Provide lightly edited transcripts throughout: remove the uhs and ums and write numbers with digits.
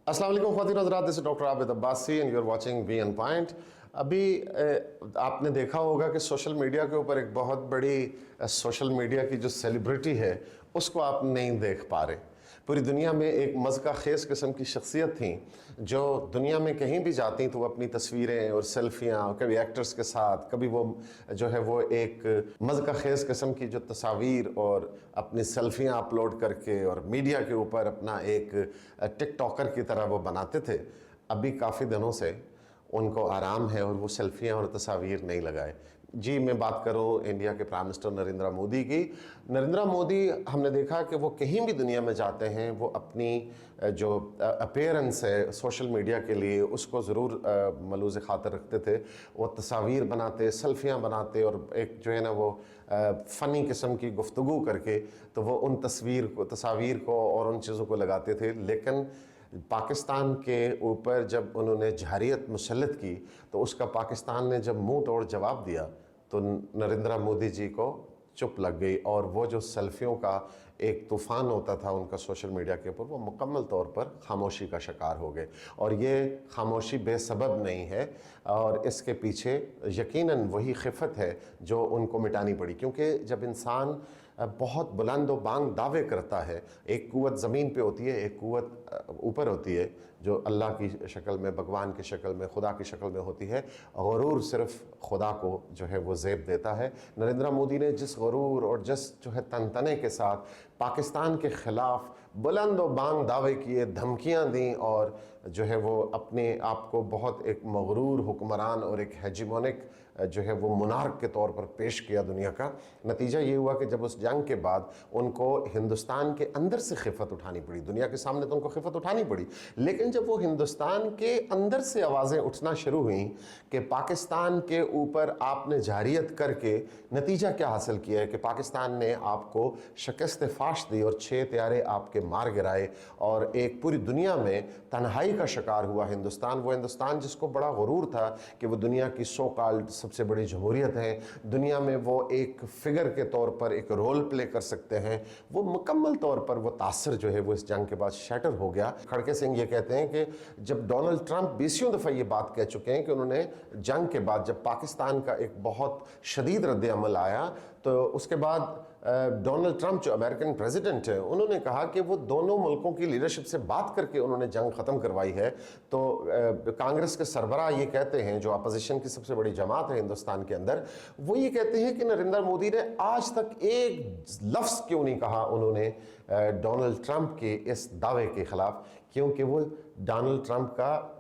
अस्सलाम वालेकुम ख़वातीन हज़रात, this is doctor Abid Abbasi and you are watching V N point. अभी आपने देखा होगा कि सोशल मीडिया के ऊपर एक बहुत बड़ी सोशल मीडिया की जो सेलिब्रिटी है उसको आप नहीं देख पा रहे। पूरी दुनिया में एक मज़का ख़ेज़ किस्म की शख्सियत थी जो दुनिया में कहीं भी जाती तो वो अपनी तस्वीरें और सेल्फियाँ, कभी एक्टर्स के साथ, कभी वो जो है वो एक मज़का ख़ेज़ किस्म की जो तस्वीर और अपनी सेल्फियाँ अपलोड करके और मीडिया के ऊपर अपना एक टिकटॉकर की तरह वो बनाते थे। अभी काफ़ी दिनों से उनको आराम है और वो सेल्फियाँ और तस्वीर नहीं लगाए। जी, मैं बात करूँ इंडिया के प्राइम मिनिस्टर नरेंद्र मोदी की। नरेंद्र मोदी, हमने देखा कि वो कहीं भी दुनिया में जाते हैं वो अपनी जो अपीयरेंस है सोशल मीडिया के लिए उसको ज़रूर मलूज़ ख़ातर रखते थे। वो तस्वीर बनाते, सेल्फियाँ बनाते और एक जो है ना वो फ़नी किस्म की गुफ्तगू करके तो वो उन तस्वीर को और उन चीज़ों को लगाते थे। लेकिन पाकिस्तान के ऊपर जब उन्होंने जहरियत मुसल्लत की तो उसका पाकिस्तान ने जब मुंह तोड़ जवाब दिया तो नरेंद्र मोदी जी को चुप लग गई और वो जो सेल्फियों का एक तूफ़ान होता था उनका सोशल मीडिया के ऊपर, वो मुकम्मल तौर पर खामोशी का शिकार हो गए। और ये खामोशी बेसबब नहीं है और इसके पीछे यकीनन वही खिफ़त है जो उनको मिटानी पड़ी। क्योंकि जब इंसान बहुत बुलंद व बांग दावे करता है, एक क़ुव्वत ज़मीन पे होती है, एक क़ुव्वत ऊपर होती है जो अल्लाह की शक्ल में, भगवान की शक्ल में, खुदा की शक्ल में होती है। गुरूर सिर्फ़ खुदा को जो है वो ज़ेब देता है। नरेंद्र मोदी ने जिस गुरूर और जिस जो है तनतने के साथ पाकिस्तान के ख़िलाफ़ बुलंद व बांग दावे किए, धमकियाँ दी और जो है वो अपने आप को बहुत एक मगरूर हुक्मरान और एक हेजिमोनिक जो है वो मुनार्क के तौर पर पेश किया दुनिया का, नतीजा ये हुआ कि जब उस जंग के बाद उनको हिंदुस्तान के अंदर से खिफत उठानी पड़ी। दुनिया के सामने तो उनको खिफत उठानी पड़ी, लेकिन जब वो हिंदुस्तान के अंदर से आवाज़ें उठना शुरू हुई कि पाकिस्तान के ऊपर आपने जारियत करके नतीजा क्या हासिल किया है कि पाकिस्तान ने आपको शिकस्त फाश दी और 6 त्यारे आपके मार गिराए और एक पूरी दुनिया में तन्हाई का शिकार हुआ हिंदुस्तान। वो हिंदुस्तान जिसको बड़ा गुरूर था कि वो दुनिया की सो कॉल्ड सबसे बड़ी जमहूरियत है, दुनिया में वो एक फिगर के तौर पर एक रोल प्ले कर सकते हैं, वो मुकम्मल तौर पर वो तासर जो है वो इस जंग के बाद शैटर हो गया। खड़के सिंह ये कहते हैं कि जब डोनाल्ड ट्रंप 20 दफ़ा ये बात कह चुके हैं कि उन्होंने जंग के बाद जब पाकिस्तान का एक बहुत शदीद रद्द अमल आया तो उसके बाद डोनाल्ड ट्रंप जो अमेरिकन प्रेसिडेंट है उन्होंने कहा कि वो दोनों मुल्कों की लीडरशिप से बात करके उन्होंने जंग ख़त्म करवाई है। तो कांग्रेस के सरबराह ये कहते हैं, जो अपोजिशन की सबसे बड़ी जमात है हिंदुस्तान के अंदर, वो ये कहते हैं कि नरेंद्र मोदी ने आज तक एक लफ्ज़ क्यों नहीं कहा उन्होंने डोनाल्ड ट्रंप के इस दावे के ख़िलाफ़, क्योंकि वो डोनाल्ड ट्रंप का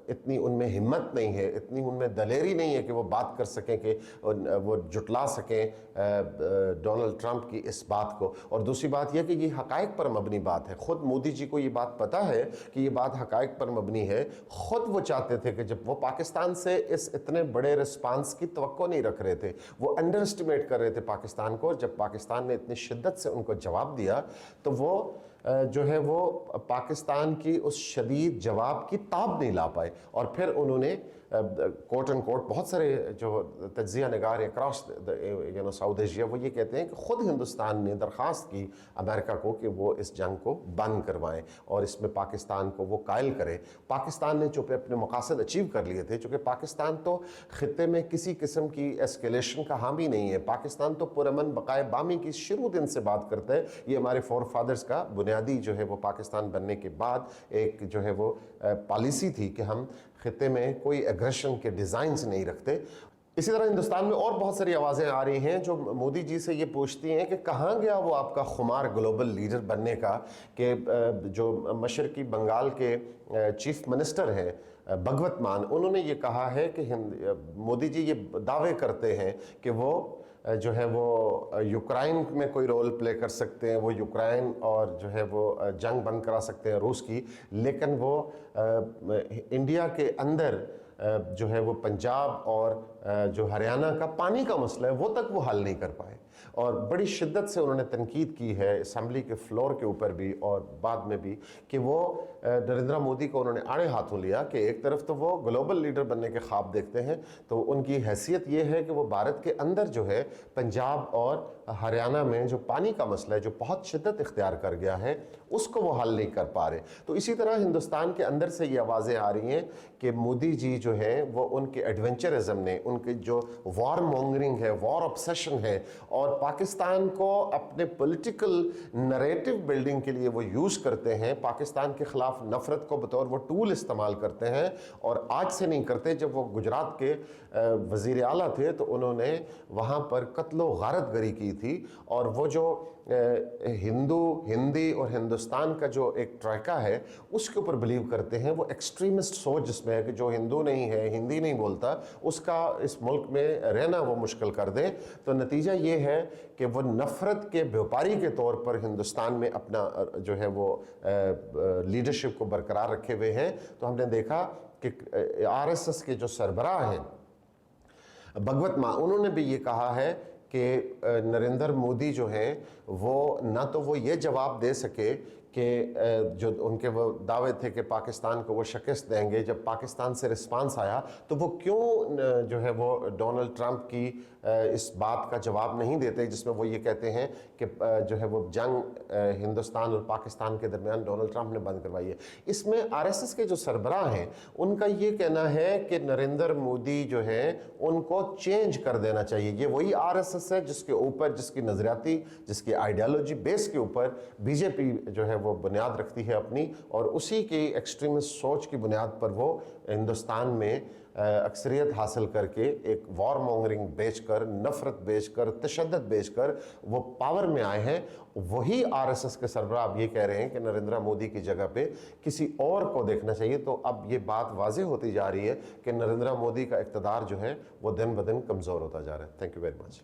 इतनी उनमें हिम्मत नहीं है, इतनी उनमें दलेरी नहीं है कि वो बात कर सकें, कि वो जुटला सकें डोनाल्ड ट्रंप की इस बात को। और दूसरी बात यह कि ये हक़ाइक़ पर मबनी बात है, ख़ुद मोदी जी को ये बात पता है कि ये बात हक़ाइक़ पर मबनी है। ख़ुद वो चाहते थे कि जब वो पाकिस्तान से इस इतने बड़े रिस्पांस की तवक्को नहीं रख रहे थे, वो अंडर एस्टिमेट कर रहे थे पाकिस्तान को, जब पाकिस्तान ने इतनी शिद्दत से उनको जवाब दिया तो वो जो है वो पाकिस्तान की उस शदीद जवाब की ताब नहीं ला पाए। और फिर उन्होंने कोट एंड कोट बहुत सारे जो तज्ज़िया निगार अक्रॉस साउथ एशिया वो ये कहते हैं कि ख़ुद हिंदुस्तान ने दरख्वास्त की अमेरिका को कि वो इस जंग को बंद करवाएं और इसमें पाकिस्तान को वो कायल करें। पाकिस्तान ने चूँकि अपने मकासद अचीव कर लिए थे, चूँकि पाकिस्तान तो ख़ित्ते में किसी किस्म की एस्केलेशन का हामी नहीं है, पाकिस्तान तो पुरअमन बकाए बामी की शुरू दिन से बात करता है। ये हमारे फोर फादर्स का बुनियादी जो है वो पाकिस्तान बनने के बाद एक जो है वो पॉलिसी थी कि हम खित्ते में कोई एग्रेशन के डिज़ाइंस नहीं रखते। इसी तरह हिंदुस्तान में और बहुत सारी आवाज़ें आ रही हैं जो मोदी जी से ये पूछती हैं कि कहाँ गया वो आपका खुमार ग्लोबल लीडर बनने का, कि जो मशरकी बंगाल के चीफ मिनिस्टर हैं भगवत मान, उन्होंने ये कहा है कि मोदी जी ये दावे करते हैं कि वो जो है वो यूक्रेन में कोई रोल प्ले कर सकते हैं, वो यूक्रेन और जो है वो जंग बंद करा सकते हैं रूस की, लेकिन वो इंडिया के अंदर जो है वो पंजाब और जो हरियाणा का पानी का मसला है वो तक वो हल नहीं कर पाए, और बड़ी शिद्दत से उन्होंने तनकीद की है असम्बली के फ्लोर के ऊपर भी और बाद में भी कि वो नरेंद्र मोदी को उन्होंने आड़े हाथों लिया कि एक तरफ तो वो ग्लोबल लीडर बनने के ख्वाब देखते हैं, तो उनकी हैसियत ये है कि वो भारत के अंदर जो है पंजाब और हरियाणा में जो पानी का मसला है जो बहुत शिद्दत इख्तियार कर गया है उसको वो हल नहीं कर पा रहे। तो इसी तरह हिंदुस्तान के अंदर से ये आवाज़ें आ रही हैं कि मोदी जी जो हैं वो उनके एडवेंचरिज्म ने, उनकी जो वॉर मॉन्गरिंग है, वॉर ऑब्सेशन है, और पाकिस्तान को अपने पॉलिटिकल नरेटिव बिल्डिंग के लिए वो यूज़ करते हैं, पाकिस्तान के ख़िलाफ़ नफ़रत को बतौर वो टूल इस्तेमाल करते हैं। और आज से नहीं करते, जब वो गुजरात के वज़ीर आला थे तो उन्होंने वहाँ पर कत्लो गारत गरी की थी, और वो जो हिंदी और हिंदुस्तान का जो एक ट्रैका है उसके ऊपर बिलीव करते हैं। वो एक्सट्रीमिस्ट सोच जिसमें है कि जो हिंदू नहीं है, हिंदी नहीं बोलता, उसका इस मुल्क में रहना वो मुश्किल कर दें। तो नतीजा ये है कि वो नफ़रत के व्यापारी के तौर पर हिंदुस्तान में अपना जो है वो लीडरशिप को बरकरार रखे हुए हैं। तो हमने देखा कि RSS के जो सरबराह हैं भगवत माँ, उन्होंने भी ये कहा है कि नरेंद्र मोदी जो हैं वो ना तो वो ये जवाब दे सके कि जो उनके वो दावे थे कि पाकिस्तान को वो शिकस्त देंगे, जब पाकिस्तान से रिस्पांस आया तो वो क्यों जो है वो डोनाल्ड ट्रंप की इस बात का जवाब नहीं देते जिसमें वो ये कहते हैं कि जो है वो जंग हिंदुस्तान और पाकिस्तान के दरमियान डोनाल्ड ट्रंप ने बंद करवाई है। इसमें RSS के जो सरबराह हैं उनका ये कहना है कि नरेंद्र मोदी जो है उनको चेंज कर देना चाहिए। ये वही RSS है जिसके ऊपर, जिसकी नज़रियाती, जिसकी आइडियालॉजी बेस के ऊपर बीजेपी जो है वो बुनियाद रखती है अपनी, और उसी की एक्सट्रीमिस्ट सोच की बुनियाद पर वो हिंदुस्तान में अक्सरियत हासिल करके एक वॉर मॉन्गरिंग बेचकर, नफ़रत बेचकर, तशद्दुद बेचकर वो पावर में आए हैं। वही RSS के सरबराह अब ये कह रहे हैं कि नरेंद्र मोदी की जगह पे किसी और को देखना चाहिए। तो अब ये बात वाज़ेह होती जा रही है कि नरेंद्र मोदी का इक़्तिदार जो है वो दिन ब दिन कमज़ोर होता जा रहा है। Thank you very much.